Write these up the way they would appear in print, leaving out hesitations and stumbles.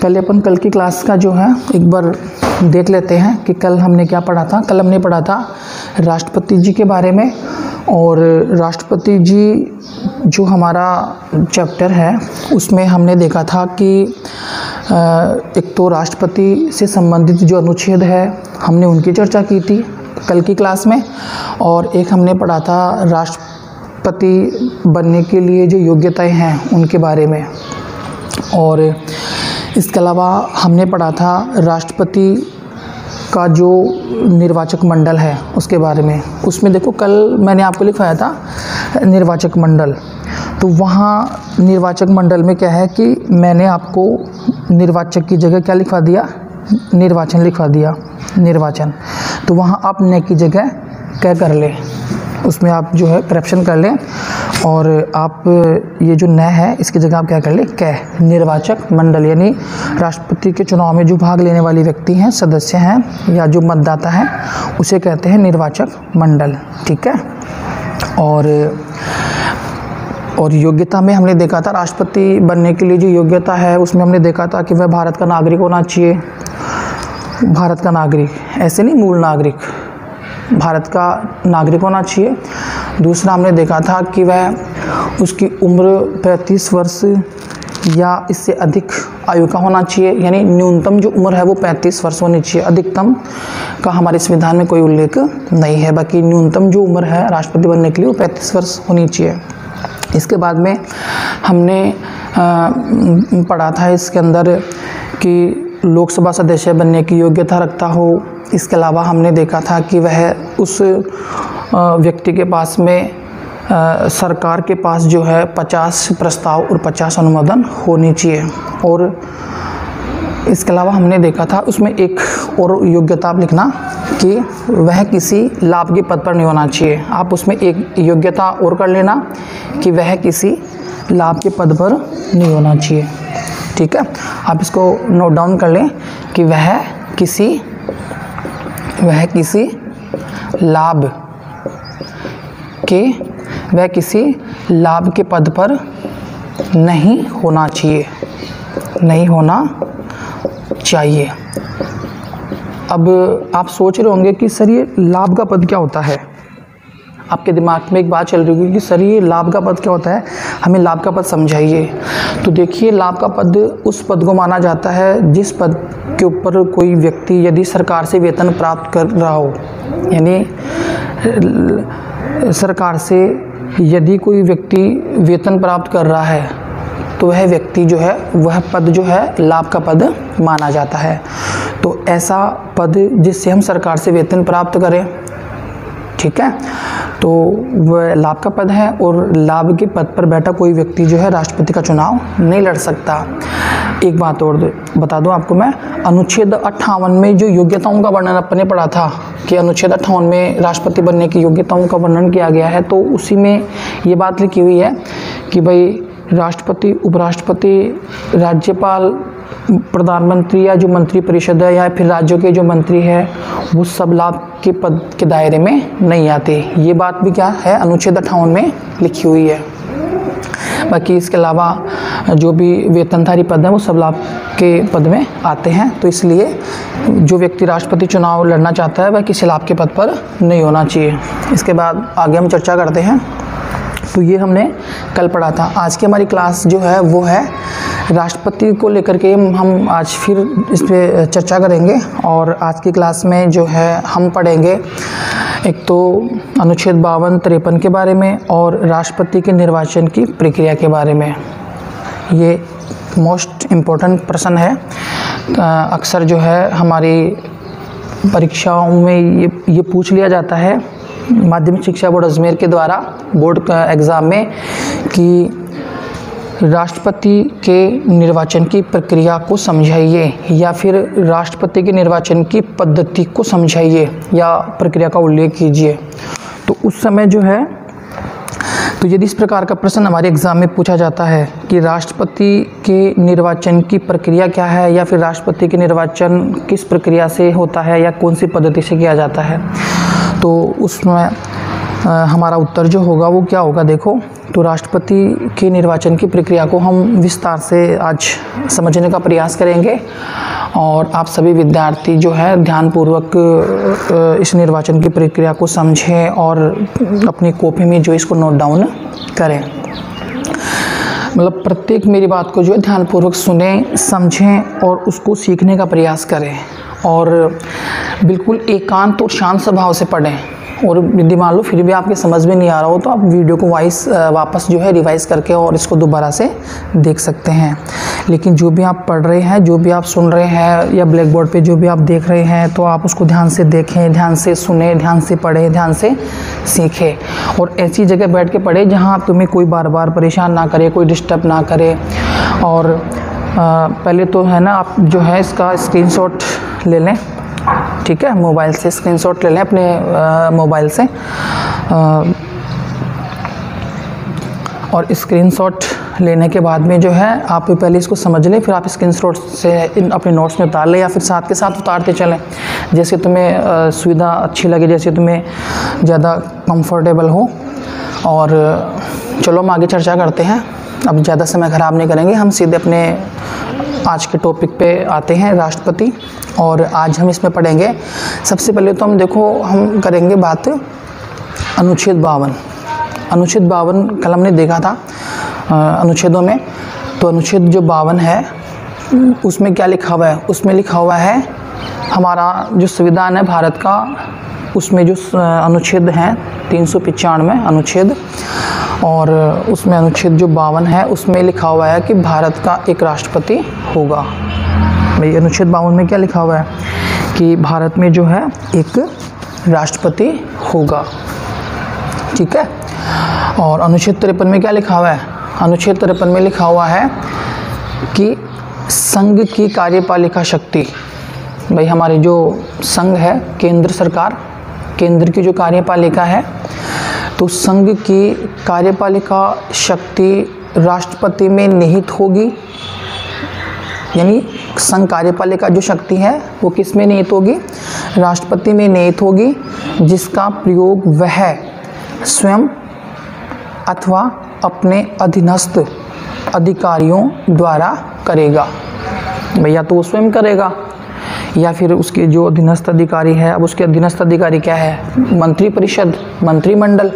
पहले अपन कल की क्लास का जो है एक बार देख लेते हैं कि कल हमने क्या पढ़ा था। कल हमने पढ़ा था राष्ट्रपति जी के बारे में, और राष्ट्रपति जी जो हमारा चैप्टर है उसमें हमने देखा था कि एक तो राष्ट्रपति से संबंधित जो अनुच्छेद है हमने उनकी चर्चा की थी कल की क्लास में, और एक हमने पढ़ा था राष्ट्रपति बनने के लिए जो योग्यताएं हैं उनके बारे में, और इसके अलावा हमने पढ़ा था राष्ट्रपति का जो निर्वाचक मंडल है उसके बारे में। उसमें देखो कल मैंने आपको लिखवाया था निर्वाचक मंडल, तो वहाँ निर्वाचक मंडल में क्या है कि मैंने आपको निर्वाचक की जगह क्या लिखवा दिया, निर्वाचन लिखवा दिया, निर्वाचन। तो वहाँ आप न की जगह क्या कर लें, उसमें आप जो है करप्शन कर लें, और आप ये जो न है इसकी जगह आप क्या कर लें, कै। निर्वाचक मंडल यानी राष्ट्रपति के चुनाव में जो भाग लेने वाले व्यक्ति हैं, सदस्य हैं या जो मतदाता हैं, उसे कहते हैं निर्वाचक मंडल। ठीक है। और योग्यता में हमने देखा था राष्ट्रपति बनने के लिए जो योग्यता है उसमें हमने देखा था कि वह भारत का नागरिक होना चाहिए। भारत का नागरिक, ऐसे नहीं मूल नागरिक, भारत का नागरिक होना चाहिए। दूसरा हमने देखा था कि वह उसकी उम्र 35 वर्ष या इससे अधिक आयु का होना चाहिए, यानी न्यूनतम जो उम्र है वो 35 वर्ष होनी चाहिए। अधिकतम का हमारे संविधान में कोई उल्लेख नहीं है, बाकी न्यूनतम जो उम्र है राष्ट्रपति बनने के लिए वो 35 वर्ष होनी चाहिए। इसके बाद में हमने पढ़ा था इसके अंदर कि लोकसभा सदस्य बनने की योग्यता रखता हो। इसके अलावा हमने देखा था कि वह उस व्यक्ति के पास में सरकार के पास जो है 50 प्रस्ताव और 50 अनुमोदन होनी चाहिए। और इसके अलावा हमने देखा था उसमें एक और योग्यता आप लिखना कि वह किसी लाभ के पद पर नहीं होना चाहिए। आप उसमें एक योग्यता और कर लेना कि वह किसी लाभ के पद पर नहीं होना चाहिए। ठीक है, आप इसको नोट डाउन कर लें कि वह किसी लाभ के पद पर नहीं होना चाहिए, नहीं होना चाहिए। अब आप सोच रहे होंगे कि सर ये लाभ का पद क्या होता है। आपके दिमाग में एक बात चल रही होगी कि सर ये लाभ का पद क्या होता है, हमें लाभ का पद समझाइए। तो देखिए, लाभ का पद उस पद को माना जाता है जिस पद के ऊपर कोई व्यक्ति यदि सरकार से वेतन प्राप्त कर रहा हो, यानी सरकार से यदि कोई व्यक्ति वेतन प्राप्त कर रहा है तो वह व्यक्ति जो है, वह पद जो है लाभ का पद माना जाता है। तो ऐसा पद जिससे हम सरकार से वेतन प्राप्त करें, ठीक है, तो वह लाभ का पद है। और लाभ के पद पर बैठा कोई व्यक्ति जो है राष्ट्रपति का चुनाव नहीं लड़ सकता। एक बात और बता दूं आपको मैं, अनुच्छेद 58 में जो योग्यताओं का वर्णन अपने पढ़ा था कि अनुच्छेद 58 में राष्ट्रपति बनने की योग्यताओं का वर्णन किया गया है, तो उसी में ये बात लिखी हुई है कि भाई राष्ट्रपति, उपराष्ट्रपति, राज्यपाल, प्रधानमंत्री या जो मंत्री परिषद है या फिर राज्यों के जो मंत्री है वो सब लाभ के पद के दायरे में नहीं आते। ये बात भी क्या है, अनुच्छेद 58 में लिखी हुई है। बाकी इसके अलावा जो भी वेतनधारी पद हैं वो सब लाभ के पद में आते हैं। तो इसलिए जो व्यक्ति राष्ट्रपति चुनाव लड़ना चाहता है वह किसी लाभ के पद पर नहीं होना चाहिए। इसके बाद आगे हम चर्चा करते हैं। तो ये हमने कल पढ़ा था। आज की हमारी क्लास जो है वो है राष्ट्रपति को लेकर के हम आज फिर इस पर चर्चा करेंगे। और आज की क्लास में जो है हम पढ़ेंगे एक तो अनुच्छेद 52, 53 के बारे में और राष्ट्रपति के निर्वाचन की प्रक्रिया के बारे में। ये मोस्ट इम्पोर्टेंट प्रश्न है। अक्सर जो है हमारी परीक्षाओं में ये पूछ लिया जाता है माध्यमिक शिक्षा बोर्ड अजमेर के द्वारा बोर्ड एग्ज़ाम में कि राष्ट्रपति के निर्वाचन की प्रक्रिया को समझाइए या फिर राष्ट्रपति के निर्वाचन की पद्धति को समझाइए या प्रक्रिया का उल्लेख कीजिए। तो उस समय जो है, तो यदि इस प्रकार का प्रश्न हमारे एग्ज़ाम में पूछा जाता है कि राष्ट्रपति के निर्वाचन की प्रक्रिया क्या है या फिर राष्ट्रपति के निर्वाचन किस प्रक्रिया से होता है या कौन सी पद्धति से किया जाता है, तो उसमें हमारा उत्तर जो होगा वो क्या होगा देखो। तो राष्ट्रपति के निर्वाचन की प्रक्रिया को हम विस्तार से आज समझने का प्रयास करेंगे और आप सभी विद्यार्थी जो है ध्यानपूर्वक इस निर्वाचन की प्रक्रिया को समझें और अपनी कॉपी में जो इसको नोट डाउन करें। मतलब प्रत्येक मेरी बात को जो है ध्यानपूर्वक सुने, समझें और उसको सीखने का प्रयास करें और बिल्कुल एकांत और शांत स्वभाव से पढ़ें। और यदि मान लो फिर भी आपके समझ में नहीं आ रहा हो तो आप वीडियो को वापस जो है रिवाइज करके और इसको दोबारा से देख सकते हैं। लेकिन जो भी आप पढ़ रहे हैं, जो भी आप सुन रहे हैं या ब्लैक बोर्ड पे जो भी आप देख रहे हैं, तो आप उसको ध्यान से देखें, ध्यान से सुने, ध्यान से पढ़ें, ध्यान से सीखें और ऐसी जगह बैठ के पढ़ें जहाँ तुम्हें कोई बार बार परेशान ना करे, कोई डिस्टर्ब ना करे। और पहले तो है ना, आप जो है इसका स्क्रीनशॉट ले लें, ठीक है, मोबाइल से स्क्रीनशॉट ले लें अपने मोबाइल से और स्क्रीनशॉट लेने के बाद में जो है आप पहले इसको समझ लें, फिर आप स्क्रीनशॉट से अपने नोट्स में उतार लें या फिर साथ के साथ उतारते चलें, जैसे तुम्हें सुविधा अच्छी लगे, जैसे तुम्हें ज़्यादा कंफर्टेबल हो। और चलो हम आगे चर्चा करते हैं, अब ज़्यादा समय ख़राब नहीं करेंगे, हम सीधे अपने आज के टॉपिक पे आते हैं, राष्ट्रपति। और आज हम इसमें पढ़ेंगे, सबसे पहले तो हम देखो हम करेंगे बात अनुच्छेद 52। अनुच्छेद 52 कल हमने देखा था अनुच्छेदों में। तो अनुच्छेद जो 52 है उसमें क्या लिखा हुआ है, उसमें लिखा हुआ है हमारा जो संविधान है भारत का, उसमें जो अनुच्छेद हैं 395 अनुच्छेद, और उसमें अनुच्छेद जो 52 है उसमें लिखा हुआ है कि भारत का एक राष्ट्रपति होगा। भाई अनुच्छेद 52 में क्या लिखा हुआ है कि भारत में जो है एक राष्ट्रपति होगा, ठीक है। और अनुच्छेद 53 में क्या लिखा हुआ है, अनुच्छेद 53 में लिखा हुआ है कि संघ की कार्यपालिका शक्ति, भाई हमारे जो संघ है, केंद्र सरकार, केंद्र की जो कार्यपालिका है, तो संघ की कार्यपालिका शक्ति राष्ट्रपति में निहित होगी। यानी संघ कार्यपालिका जो शक्ति है वो किस में निहित होगी, राष्ट्रपति में निहित होगी, जिसका प्रयोग वह स्वयं अथवा अपने अधीनस्थ अधिकारियों द्वारा करेगा। भैया तो वो स्वयं करेगा या फिर उसके जो अधीनस्थ अधिकारी है, अब उसके अधीनस्थ अधिकारी क्या है, मंत्रिपरिषद, मंत्रिमंडल।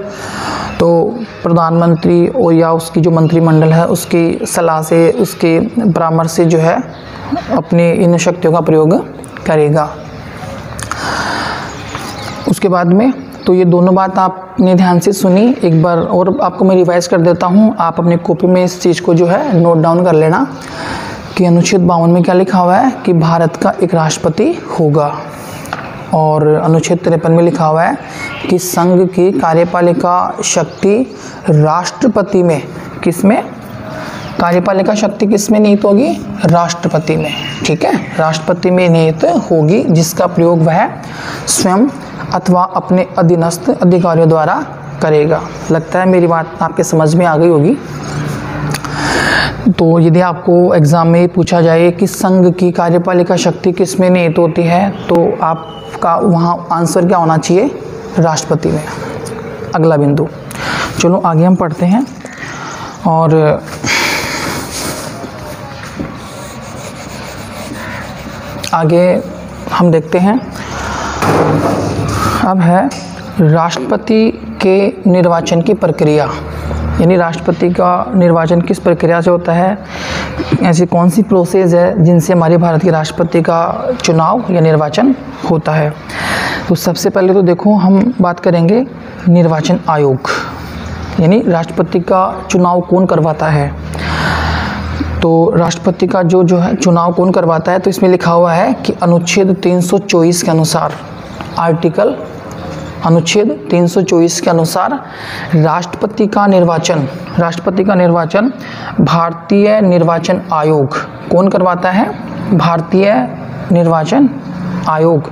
तो प्रधानमंत्री और या उसकी जो मंत्रिमंडल है उसकी सलाह से, उसके परामर्श से जो है अपनी इन शक्तियों का प्रयोग करेगा। उसके बाद में तो ये दोनों बात आपने ध्यान से सुनी, एक बार और आपको मैं रिवाइज कर देता हूँ, आप अपनी कॉपी में इस चीज़ को जो है नोट डाउन कर लेना कि अनुच्छेद 52 में क्या लिखा हुआ है कि भारत का एक राष्ट्रपति होगा। और अनुच्छेद 53 में लिखा हुआ है कि संघ की कार्यपालिका शक्ति राष्ट्रपति में, किस में, कार्यपालिका शक्ति किस में निहित होगी, राष्ट्रपति में, ठीक है, राष्ट्रपति में निहित होगी, जिसका प्रयोग वह स्वयं अथवा अपने अधीनस्थ अधिकारियों द्वारा करेगा। लगता है मेरी बात आपके समझ में आ गई होगी। तो यदि आपको एग्ज़ाम में पूछा जाए कि संघ की कार्यपालिका शक्ति किस में निहित होती है, तो आपका वहाँ आंसर क्या होना चाहिए, राष्ट्रपति में। अगला बिंदु, चलो आगे हम पढ़ते हैं और आगे हम देखते हैं। अब है राष्ट्रपति के निर्वाचन की प्रक्रिया, यानी राष्ट्रपति का निर्वाचन किस प्रक्रिया से होता है, ऐसी कौन सी प्रोसेस है जिनसे हमारे भारत के राष्ट्रपति का चुनाव या निर्वाचन होता है। तो सबसे पहले तो देखो हम बात करेंगे निर्वाचन आयोग, यानी राष्ट्रपति का चुनाव कौन करवाता है। तो राष्ट्रपति का जो है चुनाव कौन करवाता है, तो इसमें लिखा हुआ है कि अनुच्छेद 324 के अनुसार, आर्टिकल अनुच्छेद 324 के अनुसार राष्ट्रपति का निर्वाचन भारतीय निर्वाचन आयोग कौन करवाता है, भारतीय निर्वाचन आयोग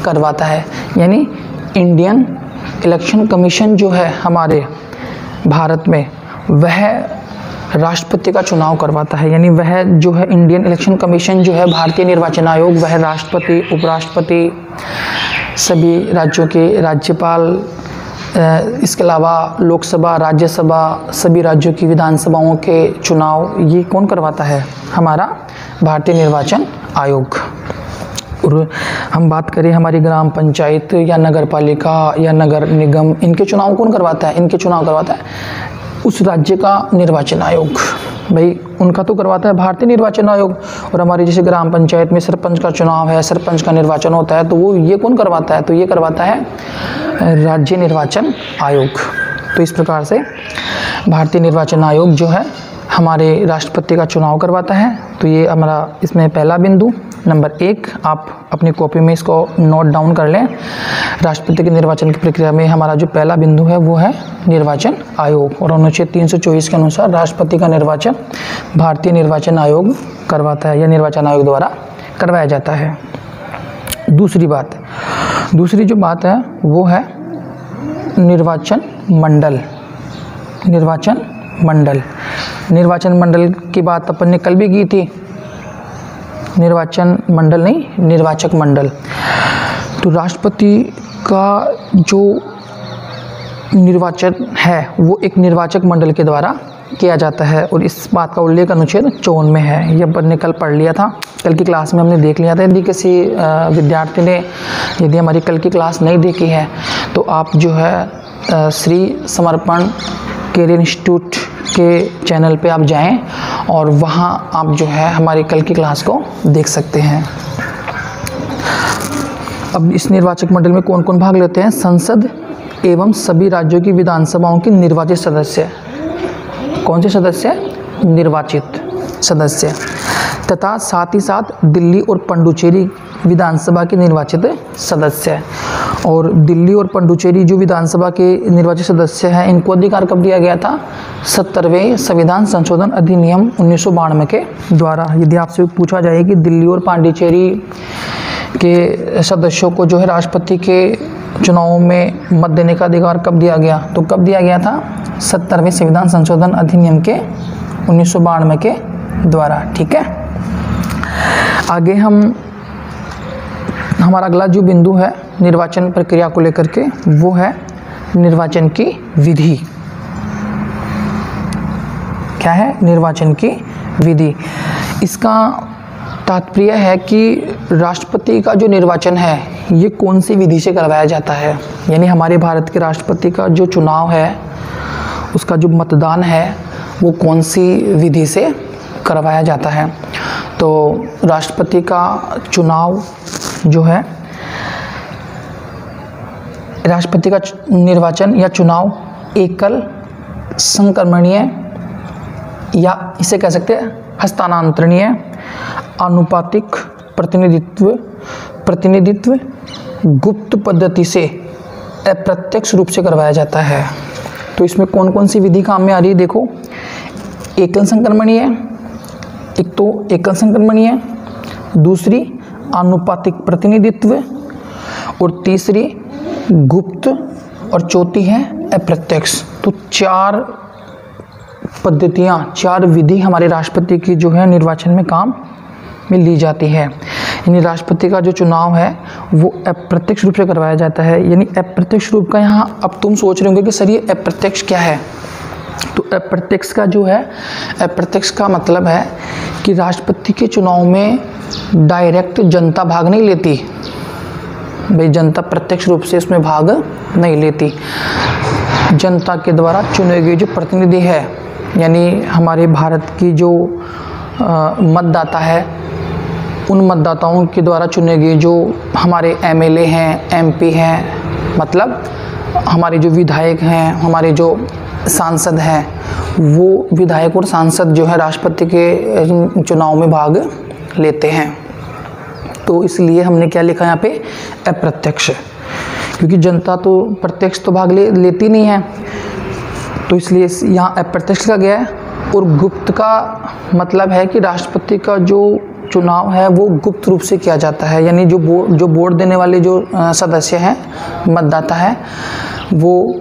करवाता है। यानी इंडियन इलेक्शन कमीशन जो है हमारे भारत में, वह राष्ट्रपति का चुनाव करवाता है। यानी वह जो है इंडियन इलेक्शन कमीशन जो है भारतीय निर्वाचन आयोग, वह राष्ट्रपति, उपराष्ट्रपति, सभी राज्यों के राज्यपाल इसके अलावा लोकसभा, राज्यसभा, सभी राज्यों की विधानसभाओं के चुनाव ये कौन करवाता है? हमारा भारतीय निर्वाचन आयोग। और हम बात करें हमारी ग्राम पंचायत या नगर पालिका या नगर निगम, इनके चुनाव कौन करवाता है? इनके चुनाव करवाता है उस राज्य का निर्वाचन आयोग। भाई उनका तो करवाता है भारतीय निर्वाचन आयोग। और हमारी जैसे ग्राम पंचायत में सरपंच का चुनाव है, सरपंच का निर्वाचन होता है, तो वो ये कौन करवाता है? तो ये करवाता है राज्य निर्वाचन आयोग। तो इस प्रकार से भारतीय निर्वाचन आयोग जो है हमारे राष्ट्रपति का चुनाव करवाता है। तो ये हमारा इसमें पहला बिंदु। नंबर 1 आप अपनी कॉपी में इसको नोट डाउन कर लें। राष्ट्रपति के निर्वाचन की प्रक्रिया में हमारा जो पहला बिंदु है वो है निर्वाचन आयोग। और अनुच्छेद 324 के अनुसार राष्ट्रपति का निर्वाचन भारतीय निर्वाचन आयोग करवाता है या निर्वाचन आयोग द्वारा करवाया जाता है। दूसरी जो बात है वो है निर्वाचन मंडल। निर्वाचन मंडल की बात अपन ने कल भी की थी। निर्वाचन मंडल नहीं, निर्वाचक मंडल। तो राष्ट्रपति का जो निर्वाचन है वो एक निर्वाचक मंडल के द्वारा किया जाता है। और इस बात का उल्लेख अनुच्छेद 54 में है। ये अपन ने कल पढ़ लिया था, कल की क्लास में हमने देख लिया था। यदि किसी विद्यार्थी ने यदि हमारी कल की क्लास नहीं देखी है तो आप जो है श्री समर्पण कैरियर इंस्टीट्यूट के चैनल पे आप जाएं और वहाँ आप जो है हमारी कल की क्लास को देख सकते हैं। अब इस निर्वाचक मंडल में कौन कौन भाग लेते हैं? संसद एवं सभी राज्यों की विधानसभाओं के निर्वाचित सदस्य। कौन से सदस्य? निर्वाचित सदस्य। तथा साथ ही साथ दिल्ली और पुडुचेरी विधानसभा के निर्वाचित सदस्य। और दिल्ली और पुडुचेरी जो विधानसभा के निर्वाचित सदस्य हैं इनको अधिकार कब दिया गया था? 70वें संविधान संशोधन अधिनियम 1992 के द्वारा। यदि आपसे पूछा जाए कि दिल्ली और पांडिचेरी के सदस्यों को जो है राष्ट्रपति के चुनावों में मत देने का अधिकार कब दिया गया, तो कब दिया गया था? 70वें संविधान संशोधन अधिनियम के 1992 के द्वारा। ठीक है, आगे हमारा अगला जो बिंदु है निर्वाचन प्रक्रिया को लेकर के वो है निर्वाचन की विधि। क्या है? निर्वाचन की विधि। इसका तात्पर्य है कि राष्ट्रपति का जो निर्वाचन है ये कौन सी विधि से करवाया जाता है। यानी हमारे भारत के राष्ट्रपति का जो चुनाव है उसका जो मतदान है वो कौन सी विधि से करवाया जाता है। तो राष्ट्रपति का चुनाव जो है, राष्ट्रपति का निर्वाचन या चुनाव एकल, संक्रमणीय या इसे कह सकते हैं हस्तांतरणीय, आनुपातिक प्रतिनिधित्व गुप्त पद्धति से अप्रत्यक्ष रूप से करवाया जाता है। तो इसमें कौन कौन सी विधि काम में आ रही है? देखो, एकल संक्रमणीय, एक तो एकल संक्रमणीय, दूसरी आनुपातिक प्रतिनिधित्व और तीसरी गुप्त और चौथी है अप्रत्यक्ष। तो 4 पद्धतियाँ, 4 विधि हमारे राष्ट्रपति की जो है निर्वाचन में काम में ली जाती है। यानी राष्ट्रपति का जो चुनाव है वो अप्रत्यक्ष रूप से करवाया जाता है। यानी अप्रत्यक्ष रूप का यहाँ अब तुम सोच रहे होंगे कि सर ये अप्रत्यक्ष क्या है? तो अप्रत्यक्ष का जो है, अप्रत्यक्ष का मतलब है कि राष्ट्रपति के चुनाव में डायरेक्ट जनता भाग नहीं लेती। भाई जनता प्रत्यक्ष रूप से इसमें भाग नहीं लेती। जनता के द्वारा चुने गए जो प्रतिनिधि है, यानी हमारे भारत की जो मतदाता है उन मतदाताओं के द्वारा चुने गए जो हमारे एमएलए हैं, एमपी हैं, मतलब हमारे जो विधायक हैं, हमारे जो सांसद हैं, वो विधायक और सांसद जो है राष्ट्रपति के चुनाव में भाग लेते हैं। तो इसलिए हमने क्या लिखा यहाँ पे? अप्रत्यक्ष, क्योंकि जनता तो प्रत्यक्ष तो भाग लेती नहीं है, तो इसलिए यहाँ अप्रत्यक्ष लिखा गया है। और गुप्त का मतलब है कि राष्ट्रपति का जो चुनाव है वो गुप्त रूप से किया जाता है। यानी जो वोट देने वाले जो सदस्य हैं, मतदाता है, वो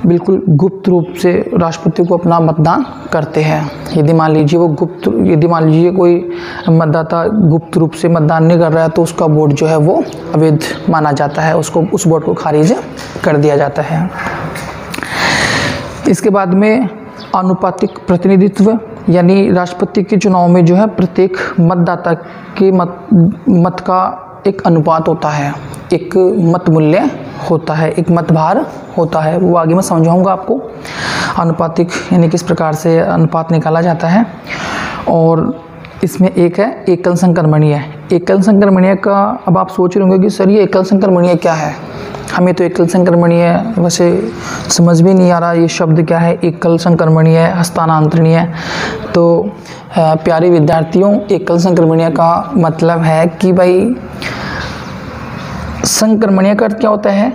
बिल्कुल गुप्त रूप से राष्ट्रपति को अपना मतदान करते हैं। यदि मान लीजिए कोई मतदाता गुप्त रूप से मतदान नहीं कर रहा है तो उसका वोट जो है वो अवैध माना जाता है, उसको उस वोट को खारिज कर दिया जाता है। इसके बाद में आनुपातिक प्रतिनिधित्व, यानी राष्ट्रपति के चुनाव में जो है प्रत्येक मतदाता के मत का एक अनुपात होता है, एक मत मूल्य होता है, एक मत भार होता है, वो आगे मैं समझाऊंगा आपको। आनुपातिक यानी किस प्रकार से अनुपात निकाला जाता है। और इसमें एक है एकल संक्रमणीय। एकल संक्रमणीय का अब आप सोच रहे होंगे कि सर ये एकल संक्रमणीय क्या है, हमें तो एकल संक्रमणीय वैसे समझ भी नहीं आ रहा ये शब्द क्या है, एकल संक्रमणीय, हस्तांतरणीय। तो प्यारे विद्यार्थियों, एकल संक्रमणीय का मतलब है कि भाई संक्रमणीय का अर्थ क्या होता है,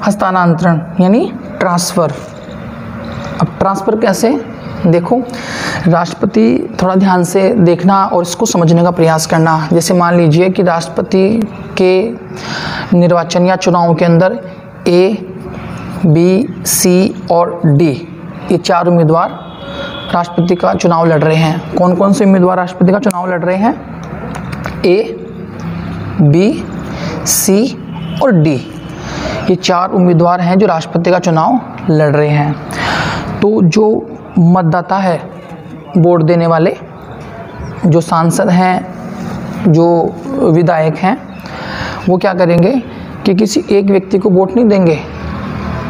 हस्तांतरण यानी ट्रांसफ़र। अब ट्रांसफ़र कैसे, देखो राष्ट्रपति, थोड़ा ध्यान से देखना और इसको समझने का प्रयास करना। जैसे मान लीजिए कि राष्ट्रपति के निर्वाचन या चुनाव के अंदर A, B, C और D ये 4 उम्मीदवार राष्ट्रपति का चुनाव लड़ रहे हैं। कौन कौन से उम्मीदवार राष्ट्रपति का चुनाव लड़ रहे हैं, A, B, C और D, ये 4 उम्मीदवार हैं जो राष्ट्रपति का चुनाव लड़ रहे हैं। तो जो मतदाता है, वोट देने वाले, जो सांसद हैं, जो विधायक हैं, वो क्या करेंगे कि किसी एक व्यक्ति को वोट नहीं देंगे,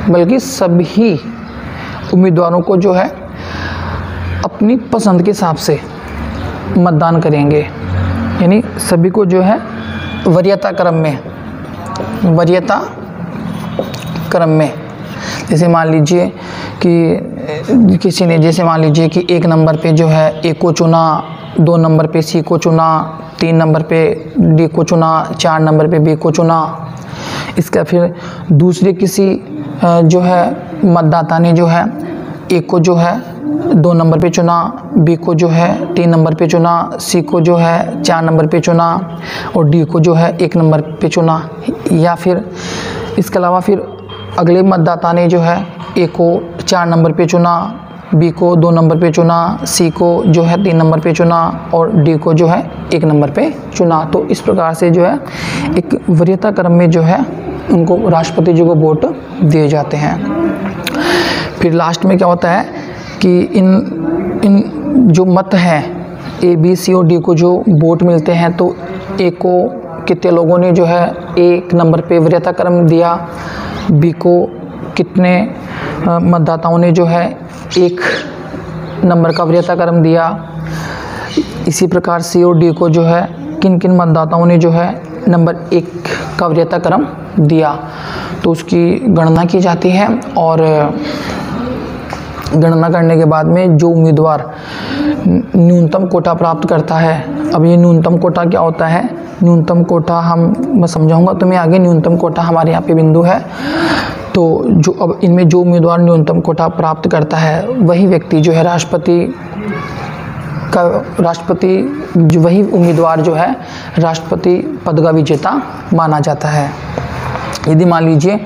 बल्कि सभी उम्मीदवारों को जो है अपनी पसंद के हिसाब से मतदान करेंगे। यानी सभी को जो है वरीयता क्रम में, जैसे मान लीजिए कि किसी ने, जैसे मान लीजिए कि 1 नंबर पे जो है A को चुना, 2 नंबर पे C को चुना, 3 नंबर पे D को चुना, 4 नंबर पे B को चुना। इसका फिर दूसरे किसी जो है मतदाता ने जो है A को जो है 2 नंबर पे चुना, B को जो है 3 नंबर पे चुना, C को जो है 4 नंबर पे चुना और D को जो है 1 नंबर पे चुना। या फिर इसके अलावा फिर अगले मतदाता ने जो है A को 4 नंबर पे चुना, B को 2 नंबर पे चुना, C को जो है 3 नंबर पे चुना और D को जो है 1 नंबर पे चुना। तो इस प्रकार से जो है एक वरीयता क्रम में जो है उनको राष्ट्रपति जी को वोट दिए जाते हैं। फिर लास्ट में क्या होता है कि इन जो मत हैं A, B, C और D को जो वोट मिलते हैं, तो A को कितने लोगों ने जो है 1 नंबर पे वरीयता क्रम दिया, B को कितने मतदाताओं ने जो है 1 नंबर का वरीयता क्रम दिया, इसी प्रकार C और D को जो है किन किन मतदाताओं ने जो है नंबर 1 का वरीयता क्रम दिया। तो उसकी गणना की जाती है और गणना करने के बाद में जो उम्मीदवार न्यूनतम कोटा प्राप्त करता है, अब ये न्यूनतम कोटा क्या होता है, न्यूनतम कोटा मैं समझाऊंगा तुम्हें आगे। न्यूनतम कोटा हमारे यहाँ पे बिंदु है। तो जो अब इनमें जो उम्मीदवार न्यूनतम कोटा प्राप्त करता है वही व्यक्ति जो है वही उम्मीदवार जो है राष्ट्रपति पद का विजेता माना जाता है। यदि मान लीजिए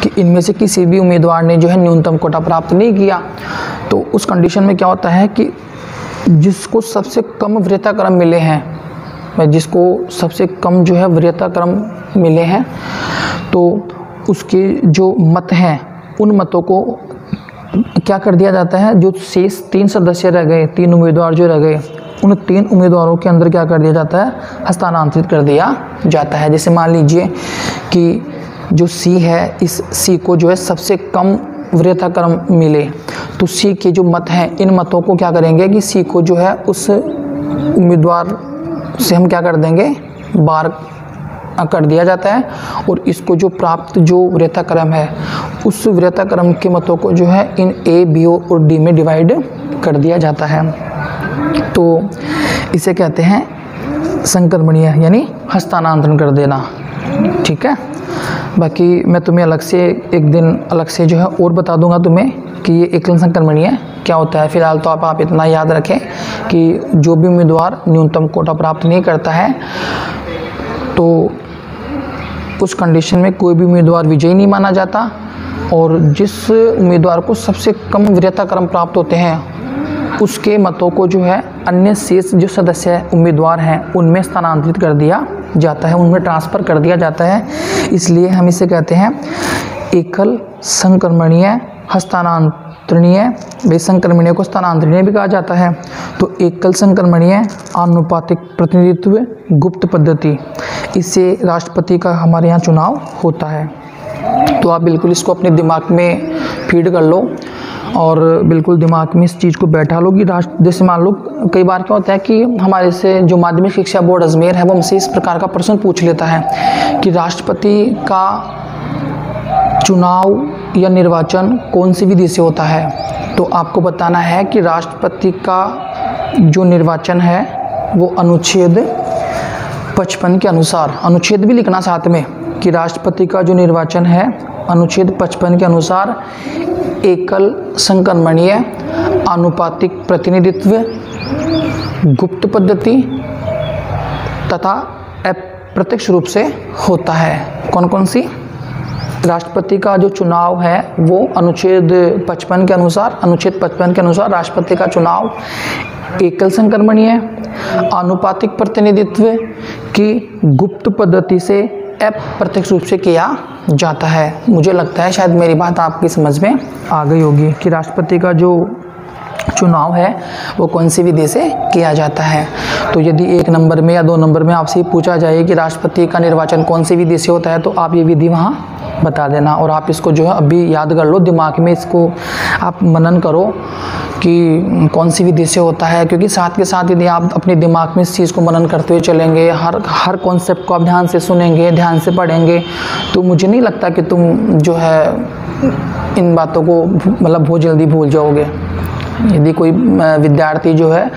कि इनमें से किसी भी उम्मीदवार ने जो है न्यूनतम कोटा प्राप्त नहीं किया, तो उस कंडीशन में क्या होता है कि जिसको सबसे कम वरीयता क्रम मिले हैं, जिसको सबसे कम जो है वरीयता क्रम मिले हैं, तो उसके जो मत हैं उन मतों को क्या कर दिया जाता है, जो शेष 3 सदस्य रह गए, 3 उम्मीदवार जो रह गए, उन 3 उम्मीदवारों के अंदर क्या कर दिया जाता है, हस्तांतरित कर दिया जाता है। जैसे मान लीजिए कि जो C है, इस C को जो है सबसे कम वरीयता क्रम मिले, तो C के जो मत हैं, इन मतों को क्या करेंगे कि C को जो है उस उम्मीदवार से हम क्या कर देंगे, बार कर दिया जाता है और इसको जो प्राप्त जो वरीयता क्रम है, उस वरीयता क्रम के मतों को जो है इन A, B और D में डिवाइड कर दिया जाता है। तो इसे कहते हैं संक्रमणीय, यानी हस्तांतरण कर देना। ठीक है, बाकी मैं तुम्हें अलग से एक दिन अलग से जो है और बता दूंगा तुम्हें कि ये एकल संक्रमणीय क्या होता है। फिलहाल तो आप इतना याद रखें कि जो भी उम्मीदवार न्यूनतम कोटा प्राप्त नहीं करता है, तो उस कंडीशन में कोई भी उम्मीदवार विजयी नहीं माना जाता और जिस उम्मीदवार को सबसे कम वरीयता क्रम प्राप्त होते हैं उसके मतों को जो है अन्य शेष जो सदस्य उम्मीदवार हैं उनमें स्थानांतरित कर दिया जाता है, उनमें ट्रांसफ़र कर दिया जाता है। इसलिए हम इसे कहते हैं एकल संक्रमणीय हस्तांतरणीय, भाई संक्रमणीय को हस्तांतरणीय भी कहा जाता है। तो एकल संक्रमणीय आनुपातिक प्रतिनिधित्व गुप्त पद्धति, इससे राष्ट्रपति का हमारे यहाँ चुनाव होता है। तो आप बिल्कुल इसको अपने दिमाग में फीड कर लो और बिल्कुल दिमाग में इस चीज़ को बैठा लो कि जैसे मान लो कई बार क्या होता है कि हमारे से जो माध्यमिक शिक्षा बोर्ड अजमेर है वो हमसे इस प्रकार का प्रश्न पूछ लेता है कि राष्ट्रपति का चुनाव या निर्वाचन कौन सी विधि से होता है। तो आपको बताना है कि राष्ट्रपति का जो निर्वाचन है वो अनुच्छेद 55 के अनुसार, अनुच्छेद भी लिखना साथ में कि राष्ट्रपति का जो निर्वाचन है अनुच्छेद 55 के अनुसार एकल संक्रमणीय आनुपातिक प्रतिनिधित्व गुप्त पद्धति तथा अप्रत्यक्ष रूप से होता है। कौन कौन सी? राष्ट्रपति का जो चुनाव है वो अनुच्छेद 55 के अनुसार, अनुच्छेद 55 के अनुसार राष्ट्रपति का चुनाव एकल संक्रमणीय आनुपातिक प्रतिनिधित्व की गुप्त पद्धति से अप्रत्यक्ष रूप से किया जाता है। मुझे लगता है शायद मेरी बात आपकी समझ में आ गई होगी कि राष्ट्रपति का जो चुनाव है वो कौन सी विधि से किया जाता है। तो यदि 1 नंबर में या 2 नंबर में आपसे पूछा जाए कि राष्ट्रपति का निर्वाचन कौन सी विधि से होता है तो आप ये विधि वहाँ बता देना और आप इसको जो है अभी याद कर लो, दिमाग में इसको आप मनन करो कि कौन सी विधि से होता है। क्योंकि साथ के साथ यदि आप अपने दिमाग में इस चीज़ को मनन करते हुए चलेंगे, हर कॉन्सेप्ट को आप ध्यान से सुनेंगे, ध्यान से पढ़ेंगे, तो मुझे नहीं लगता कि तुम जो है इन बातों को मतलब बहुत जल्दी भूल जाओगे। यदि कोई विद्यार्थी जो है,